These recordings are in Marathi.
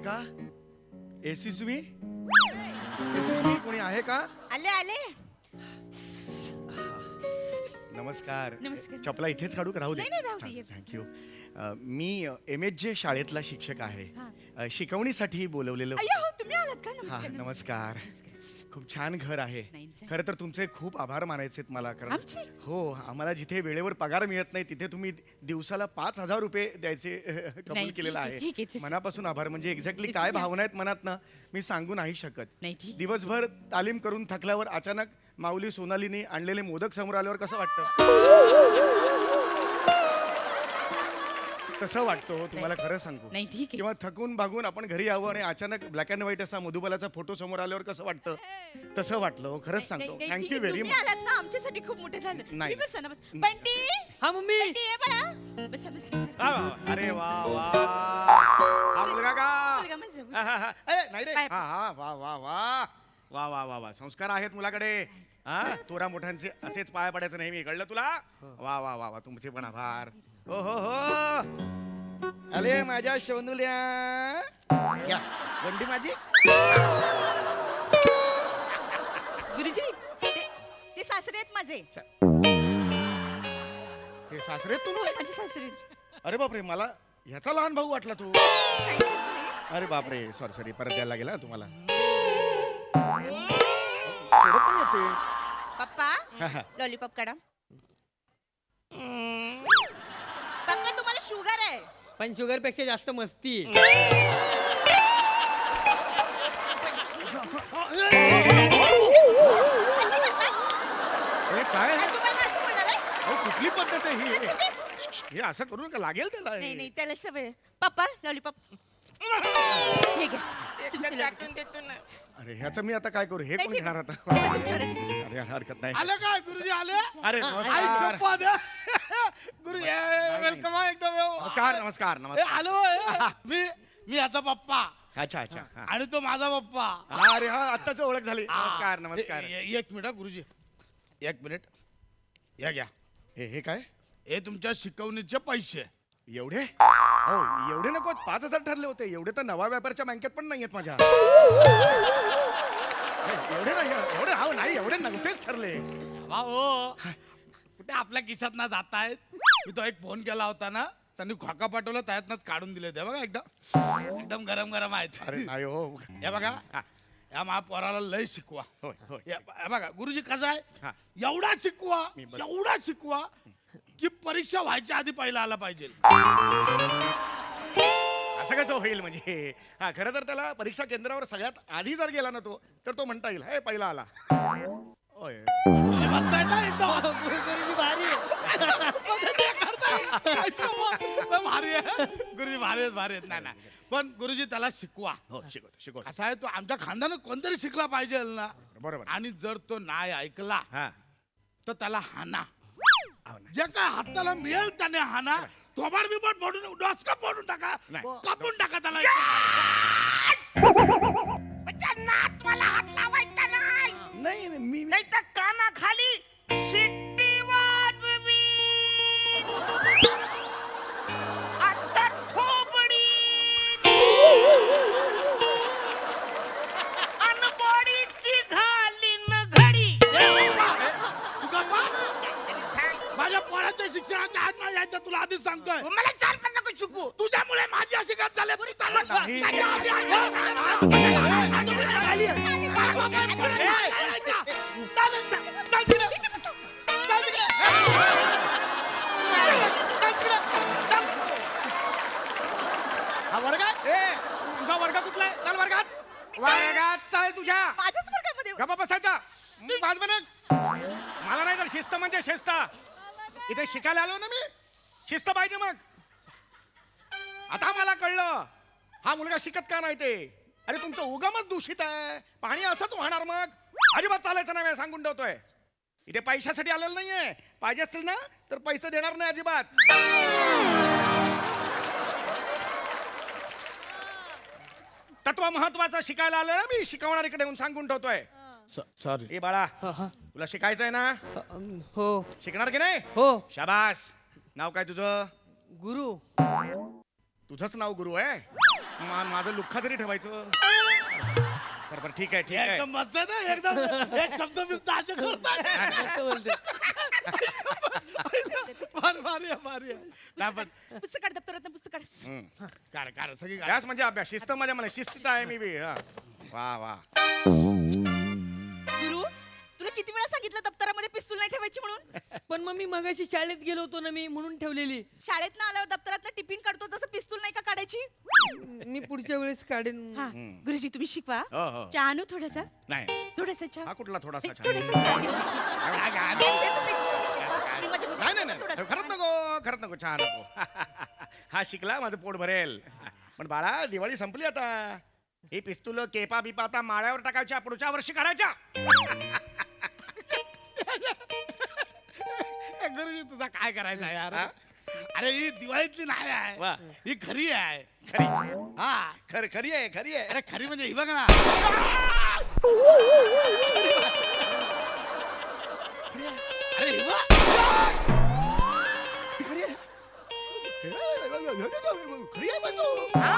का? एसीस मी कोणी आहे का? आले आले. नमस्कार. नमस्कार. चपला इथेच काढू का? राहू दे. नाही, नाही, राहू दे. थँक्यू. मी MHJ शाळेतला शिक्षक आहे. शिकवणीसाठी बोलवलेलं. अय्या हो, तुम्ही आलात का? हा नमस्कार. नमस्कार. खूप छान घर आहे. नाही. खरं तर तुमचे खूप आभार मानायचे मला, कारण आमचे? हो, आम्हाला जिथे वेळेवर पगार मिळत नाही तिथे तुम्ही दिवसाला 5,000 रुपये द्यायचे कबूल नाही, केलेलं ठीक आहे. आहे. मनापासून आभार. म्हणजे एक्झॅक्टली काय भावना आहेत मनात ना, मी सांगू नाही शकत. नाही, ठीक. दिवसभर तालीम करून थकल्यावर अचानक माऊली सोनालीने आणलेले मोदक समोर आल्यावर कसं वाटतं? कसं वाटतं हो, तुम्हाला खरं सांगू? नाही, ठीक आहे. किंवा थकून भागून आपण घरी यावं आणि अचानक ब्लॅक अँड व्हाईट असा मधुबालाचा फोटो समोर आल्यावर कसं वाटतं? तसं वाटलं हो, खरंच सांगतो. नाही, ठीक थँक्यू आहे. व्हेरी तुम्ही मच. आलात ना, आमच्यासाठी खूप मोठं झालं. नाही. तुम्ही बसा ना, बस. बंटी, हा मम्मी. बंटी, ये बाळा. बसा, बसा. वा, वा, वा. अरे वा वा, हा मुलगा का? मुलगा माझा. हा, हा, हा. ए, नाही रे. बाय. हा हा, वा वा वा वा वा वा वा, संस्कार आहेत मुलाकडे. हा, तोरा मोठ्यांचे असेच पाया पडायचं नेहमी, कळलं तुला? वा वा वा वा, तुमचे पण आभार. हो हो हो, अरे माझ्या शवनुल्या, या वंडी माझी. गुरुजी, ते सासरे आहेत माझे. हे सासरे आहेत तुमचे? माझे सासरे आहेत. अरे बापरे, मला ह्याचा लहान भाऊ वाटला तू. काही सासरे. अरे बापरे, सॉरी परत द्यायला गेला तुम्हाला. सोडत नाही येते. पप्पा, हा, हा. लॉलीपॉप काढा. पप्पा, तुम्हाला शुगर आहे. पण शुगर पेक्षा जास्त मस्ती. असं करतात? हे काय? आजोबांना असं बोलणार आहे? अहो, कुठली पद्धत आहे ही? कसं ते? हे असं करून का लागेल त्याला हे? नाही नाही, त्याला सवय. पप्पा, लॉलीपॉप. हे घ्या. तुमचे lollipop. अरे ह्याचं मी आता काय करू? हे नाही, कोण ठीक घेणार आहे. आता? पप्पा, तुमच्याकडे ठेवा. अरे हरकत नाही. आलं काय गुरुजी आले अरे आई नमस्कार. शपथ गुरु वेलकम एकदम नमस्कार नमस्कार ए, नमस्कार. आलो मी याचा पप्पा अच्छा अच्छा हा. आणि तो माझा पप्पा हा, अरे हा, आत्ताच ओळख झाली. नमस्कार नमस्कार. एक मिनिट हा, गुरुजी एक मिनिट या घ्या हे काय? हे तुमच्या शिकवणीचे पैसे एवढे? हो, एवढे नको. 5,000 ठरले होते. एवढे तर नवा व्यापारच्या बँकेत पण नाहीयेत माझ्या. एवढे नाही, एवढे राव नाही, एवढे नव्हतेच ठरले. हो कुठे आपल्या खिशात ना जात आहेत. मी तो एक फोन केला होता ना, त्यांनी खोका पाठवला त्यातनच काढून दिले ते बघा एकदम गरम गरम आहेत. अरे नाही हो. हे बघा या महापोराला लय शिकवा. होय होय. हे बघा गुरुजी कसं हा. आहे एवढा शिकवा मी बस- एवढा शिकवा की परीक्षा व्हायच्या आधी पहिला आला पाहिजे. असं कसं होईल म्हणजे? हा, खरं तर त्याला परीक्षा केंद्रावर सगळ्यात आधी जर गेला ना तो, तर तो म्हणता येईल हे पहिला आला. होय. गुरुजी मस्त आहे ना एकदम गुरुजी भारी आहे. भारी आहे गुरुजी भारी आहेत. नाही पण गुरुजी त्याला शिकवा. हो, शिकवतो. असा आहे तो आमच्या खानदानात कोणतरी शिकला पाहिजे ना. बरोबर. आणि जर तो नाही ऐकला हा. तर त्याला हाना. हो ना. जे काय हाताला मिळेल त्याने हाना. थोबाड बिबाड फोडून डोसका फोडून टाका. नाही. कापून टाका त्याला. मला हात लावायचा नाही. नाही मी नाही तर कानाखाली शिट्टी वाजवी. आजचा थोबडी अनबोडीची घालीन घडी. तू का बा? माझ्या पोराच्या शिक्षणाच्या हात नाही यायचं तुला आधीच सांगतोय. मला चार पण नको शिकू. तुझ्यामुळे माझी अशी गत झाली. तू त्याला सांग. नाही. त्याच्या आधी हा वर्ग आहे? तुझा वर्ग कुठला आहे? चल वर्गात चल तुझ्या. माझ्याच वर्गामध्ये गप्पा बसायचा. वाज बनत. मला नाही तर शिस्त म्हणजे शिस्त. इथे शिकायला आलो ना मी. शिस्त पाहिजे मग. आता मला कळलं हा मुलगा शिकत का नाही ते. अरे तुमचं उगमच दूषित आहे. पाणी असंच वाहणार मग. अजिबात चालायचं नाही, सांगून ठेवतोय. इथे पैशासाठी आलेलं नाहीये. पाहिजे असतील ना तर पैसे देणार नाही अजिबात. तत्व महत्वाचं शिकायला आलं ना मी. शिकवणार इकडे येऊन सांगून ठेवतोय. सॉरी. ए बाळा, तुला शिकायचंय ना? हो शिकणार की नाही? हो. शाबास. नाव काय तुझं? गुरु. तुझंच नाव गुरु आहे? माझं लुख्खा तरी ठेवायचं. बरोबर ठीक आहे ठीक आहे. एकदम मस्त आहे ना एकदम हे शब्द बिब्द असे करतात. मस्त बोलते. भारी आहे. नाही पण पुस्तक काढ दप्तरात पुस्तक काढ. हम्म. काढ सगळी काढ. अभ्यास म्हणजे अभ्यास, शिस्त मध्ये मला शिस्तीचा आहे मी बी. हा. वा वा. गुरु तुला किती वेळा सांगितलं दप्तरामध्ये पिस्तूल नाही ठेवायची म्हणून. पण मम्मी मगाशी शाळेत गेलो होतो ना मी, म्हणून ठेवलेली. शाळेत ना आल्यावर दप्तरात टिफिन काढतो तसं पिस्तूल नाही का काढायची. मी पुढच्या वेळेस काढेन. हा गुरुजी तुम्ही शिकवा. हो, हो. चहा आणू थोडासा. नाही थोडासा चहा. हा कुठला थोडासा चहा? थोडासा चहा घेऊन या. ते तुम्ही शिकवा. आणि मध्ये- नाही नाही नाही थोडासा खरंच नको खरंच नको चहा नको. हा शिकला माझं पोट भरेल. पण बाळा दिवाळी संपली आता. ही पिस्तूल केपा बिपा आता माळ्यावर टाकायच्या, पुढच्या वर्षी काढायच्या. गुरुजी तुझा काय करायचं आहे यार. हा? अरे ही दिवाळीतली नाही आहे, वा. ही खरी आहे. खरी हा खरी आहे खरी आहे. अरे खरी म्हणजे ही बघ ना. अरे ही बघ. खरी आहे. खरी आहे पण तू. हा,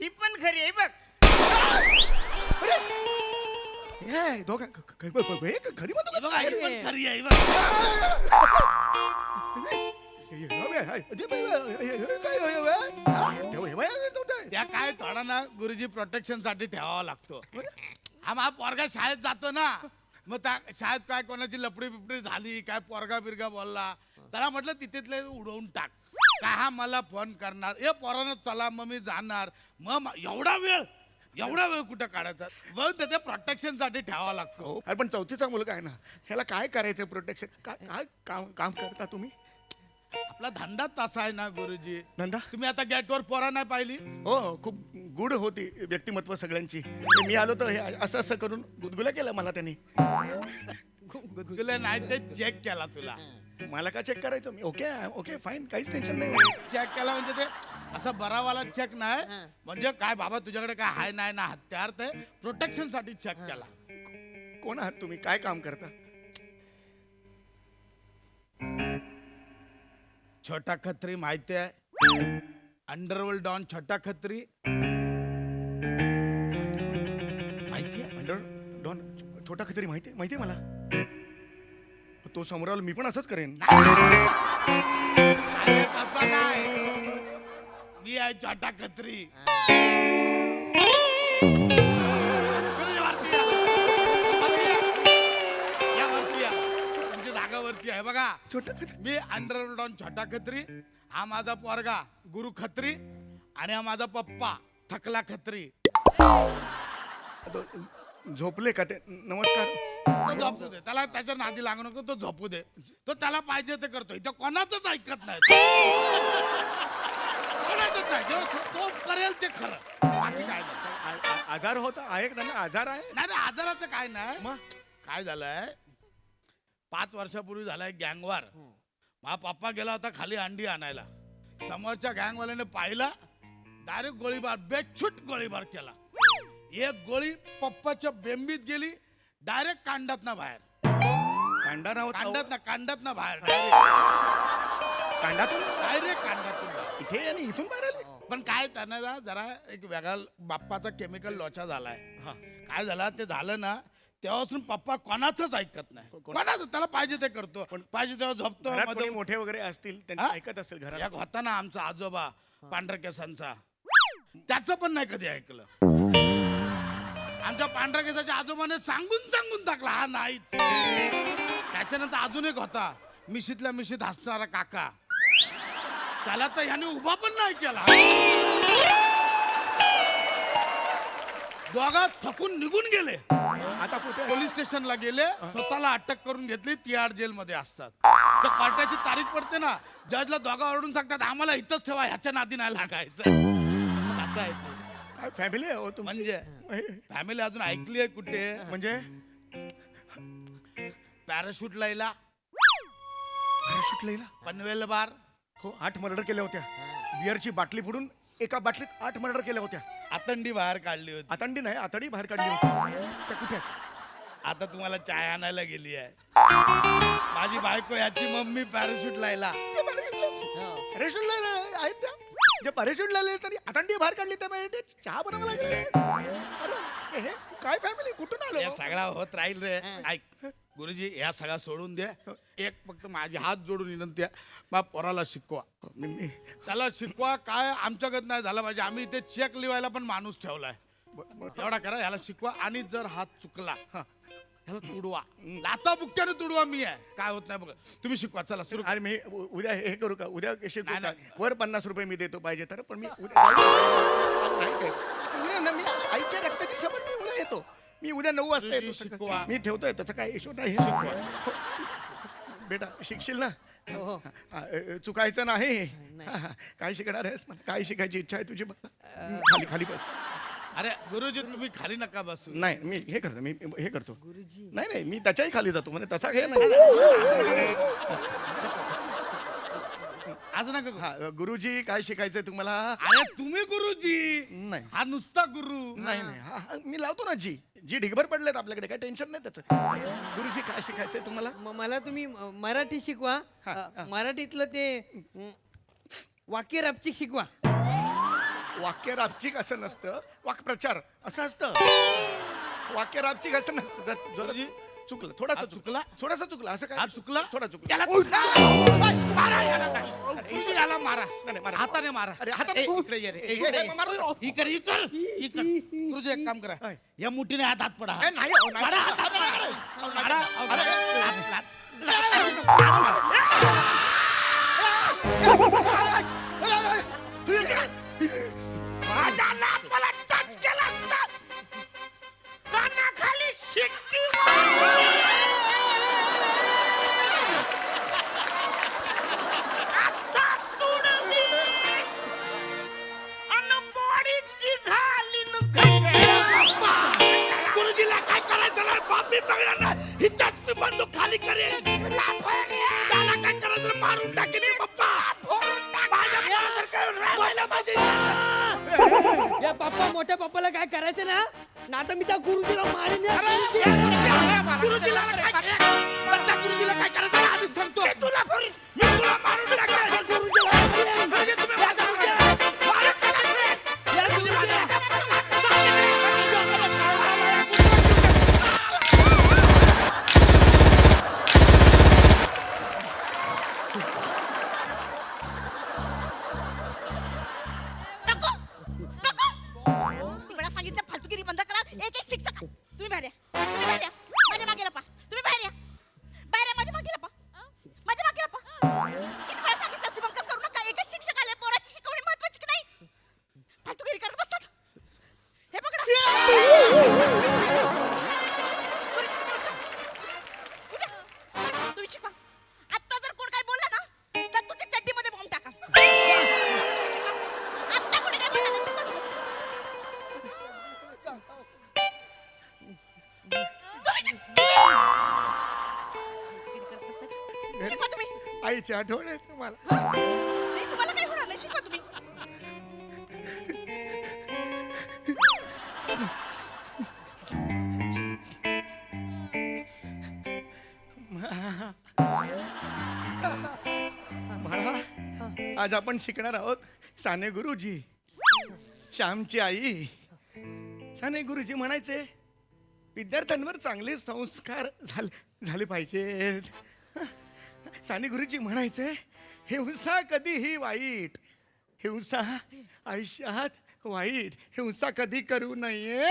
ही पण खरी आहे बघ. हे, दोघं खरी म्हणतो ही बघ, का? ही पण खरी आहे, ही बघ. त्या काय थोडा ना गुरुजी प्रोटेक्शन साठी ठेवावा लागतो. हा पोरगा शाळेत जातो ना, मग त्या शाळेत काय कोणाची लपडी बिपडी झाली, काय पोरगा बिरगा बोलला, त्याला म्हटलं तिथेतले उडवून टाक. काय हा मला फोन करणार, ए पोरानं चला मग मी जाणार. मग एवढा वेळ कुठं काढायचा. मग त्याच्या प्रोटेक्शन साठी ठेवावा लागतो. अरे पण चौथीचा मुलगा आहे ना, ह्याला काय करायचं प्रोटेक्शन? काय काम करता तुम्ही? आपला धंदा तसा आहे ना गुरुजी. धंदा? तुम्ही आता गेटवर पोरा नाही पाहिली. हो खूप गुढ होती व्यक्तिमत्व सगळ्यांची. मी आलो तर हे असं असं करून गुदगुल्या केलं मला त्यांनी. गुदगुले नाही ते चेक केला तुला. मला का चेक करायचं? मी ओके ओके फाईन, काहीच टेन्शन नाही. चेक केला म्हणजे ते असं बरावाला चेक नाही, म्हणजे काय बाबा तुझ्याकडे काय हाय नाही ना हत्यार, ते प्रोटेक्शन साठी चेक केला. कोण आहात तुम्ही? काय काम करता? छोटा खत्री माहिती आहे? अंडरवर्ल्ड डॉन छोटा खत्री माहिती आहे? अंडर डॉन छोटा खत्री माहिती आहे मला. तो समोर आलो मी पण असंच करेन. अरे तसा नाही, मी आहे छोटा खत्री. गुरुजी वरती या. वरती या. या वरती या. तुमची जागा वरती आहे बघा. छोटा खत्री. मी अंडरवर्ल्ड डॉन छोटा खत्री, हा माझा पोरगा गुरु खत्री, आणि हा माझा पप्पा थकला खत्री. तो झोपले का ते? नमस्कार. तो झोपू दे, त्याला त्याच्या नादी लागू नको, तो झोपू दे. तो त्याला पाहिजे ते करतो. इथं कोणाचंच ऐकत नाही. कोणाचंच नाही. जेव्हा तो करेल ते खरं, बाकी काय नाही. आजार होता आहे का त्यांना? आजार आहे? नाही नाही, आजाराचं काय नाही. मग? काय झालंय, 5 वर्षापूर्वी झालाय गँगवार. माझा पप्पा गेला होता खाली अंडी आणायला. समोरच्या गँगवाल्याने पाहिला, डायरेक्ट गोळीबार, बेछूट गोळीबार केला. एक गोळी पप्पाच्या बेंबीत गेली, डायरेक्ट कांडात ना बाहेर. कांडा नाव कांडात ना बाहेर, कांडातून डायरेक्ट कांडातून बाहेर. इथे आणि इथून बाहेर आले. पण काय त्यांना ना जरा एक वेगळा बाप्पाचा केमिकल लोचा झालाय. काय झाला, ते झालं ना तेव्हापासून पप्पा कोणाचंच ऐकत नाही. कोणाचं त्याला पाहिजे ते करतो, पाहिजे तेव्हा झोपतो. घरात मध्ये कोणी मोठे वगैरे असतील त्यांनी हा? ऐकत असेल घरात. एक होता ना आमचा आजोबा पांढऱ्या केसांचा, त्याचं पण नाही कधी ऐकलं. आमच्या पांढऱ्या केसाच्या आजोबाने सांगून टाकला हा नाही. त्याच्यानंतर अजून एक होता मिशीतल्या मिशीत हसणारा काका, त्याला तर ह्याने उभा पण नाही केला. दोघा थकून निघून गेले. आता कुठे? पोलीस स्टेशनला गेले, स्वतःला अटक करून घेतली. तिहाड जेल मध्ये असतात. तर कोर्टाची तारीख पडते ना, जजला दोघा ओरडून सांगतात आम्हाला इथंच ठेवा, ह्याच्या नादी नाही लागायचं. असं आहे ते. काय फॅमिली आहे हो तुमची? म्हणजे फॅमिली अजून ऐकली आहे कुठे? म्हणजे पॅराशूट लैला, पॅराशूट लैला. पनवेल बार. हो 8 मर्डर केल्या होत्या. बिअरची बाटली फोडून एका बाटलीत 8 मर्डर केल्या होत्या. आतंडी बाहेर काढली होती. आतंडी नाही, आतडी बाहेर काढली होती. त्या कुठे आहेत? आता तुम्हाला चाय आणायला गेली आहे. माझी बायको याची मम्मी पॅराशूट लायला. पॅराशूट लैला आहेत त्या? जे पॅरेशूट लागले तरी आतंडी बाहेर काढली तर चहा बनवायला लागले. अरे, हे काय फॅमिली कुठून हे आलो? सगळा होत राहील रे. ऐक गुरुजी, या सगळा सोडून दे. एक फक्त माझी हात जोडून विनंती आहे, बा पोराला शिकवा. मी- त्याला शिकवा. काय आमच्याकडे नाही झालं पाहिजे. आम्ही इथे चेक लिवायला पण माणूस ठेवलाय. एवढा करा, ह्याला शिकवा. आणि जर हात चुकला ह्याला तुडवा. लाता बुक्क्याने तुडवा. मी आहे, काय होत नाही बघा. तुम्ही शिकवा. चला सुरू. अरे मी उद्या हे करू का? उद्या शिकू नाही, का? नाही. वर 50 रुपये मी देतो पाहिजे तर, पण मी उद्या नाही काय. उद्या ना, मी आईच्या रक्ताची शपथ, मी उद्या येतो. मी उद्या 9 वाजता येतो. शिकवा. मी ठेवतोय, त्याचा काय इशू नाही. बेटा शिकशील ना? हो. चुकायचं नाही. काय शिकणार आहेस? काय शिकायची इच्छा आहे तुझी? खाली खाली बस. अरे गुरुजी, तुम्ही खाली नका बसू. नाही, मी हे करतो. मी हे करतो. नाही नाही, मी त्याच्याही खाली जातो. म्हणजे तसा घे नाही. असं नका करू. हा, गुरुजी काय शिकायचंय तुम्हाला? अरे तुम्ही गुरुजी, नाही हा नुसता गुरु. नाही नाही, हा, मी लावतो ना. जी ढिगभर पडलेत आपल्याकडे, काय टेन्शन नाही त्याचं. गुरुजी काय शिकायचंय तुम्हाला? मला तुम्ही मराठी शिकवा. मराठीतलं ते वाक्य रापचिक शिकवा. वाक्य रापचिक असं नसतं, वाक्प्रचार असं असतं. वाक्य रापचिक असं नसतं. जर गुरुजी, चुकलं, थोडासा हा, चुकला, थोडासा चुकला. असं काय? हा, चुकला? थोडा चुकला. त्याला मारा याला. गुरुजी, याला मारा. नाही, मारा. हाताने मारा. अरे, हाताने- ए, इकडे ये रे. ए, इकडे ये. ही कर, ही कर, ही कर. गुरुजी एक काम करा, काय? या मुठीने हात पडा. ए, नाही, अहो, नाही. मारा, हाताने मारा. मारा, अहो, अरे, लाथ, लाथ. माझा नाक मला टच केला असता. कानाखाली शिट्टी असा तुडवी अन बॉडीची घालीन गुरुजीला काय करायचं नाही. बापी बघणार नाही. हिच्याच मी बंदूक खाली करेन. त्याला काय करायचं मारून टाकेन मी पप्पा. माझ्या मुलासारखं राहायला पाहिजे. या पप्पा, मोठ्या पप्पाला काय करायचं ना, ना आता मी त्या गुरुजीला मारेन. गुरुजीला काय करायचं? गुरुजीला काय करायचं नाही आधीच सांगतो. मी तुला मारून टाकेन. म्हणजे तुम्ही माझ्या मारून टाकाल. या गुरुजीला. नको नको, तुम्हाला सांगितलं फालतूगिरी बंद करा. एक एक शिक्षक आहे. तुम्ही बाहेर या. तुम्ही बाहेर या. माझ्या मागे लपा. तुम्ही बाहेर या. बाहेर या, माझ्या मागे लपा. माझ्या मागे लपा. किती वेळा सांगितलं शिवंकस करू नका. एकच शिक्षक आले. पोराची शिकवणी महत्वाची की नाही? फालतूगिरी करत बसतात. हे पकडा. उठा. तुम्ही शिकवा. आता जर कोण काय बोलला ना, तर तुझ्या चड्डीमध्ये बॉम्ब टाका. तुम्ही शिकवा. आता कोणी काय बोलला तर शिकवा तुम्ही. शिकवा तुम्ही. आईची आठवण आहे तुम्हाला. नाही, तुम्हाला काही होणार नाही. शिकवा तुम्ही. म्हणा, आज आपण शिकणार आहोत साने गुरुजी, श्यामची आई. साने गुरुजी म्हणायचे, विद्यार्थ्यांवर चांगले संस्कार झाले पाहिजेत. साने गुरुजी म्हणायचे, हिंसा कधीही वाईट. हिंसा आयुष्यात वाईट. हिंसा कधी करू नये.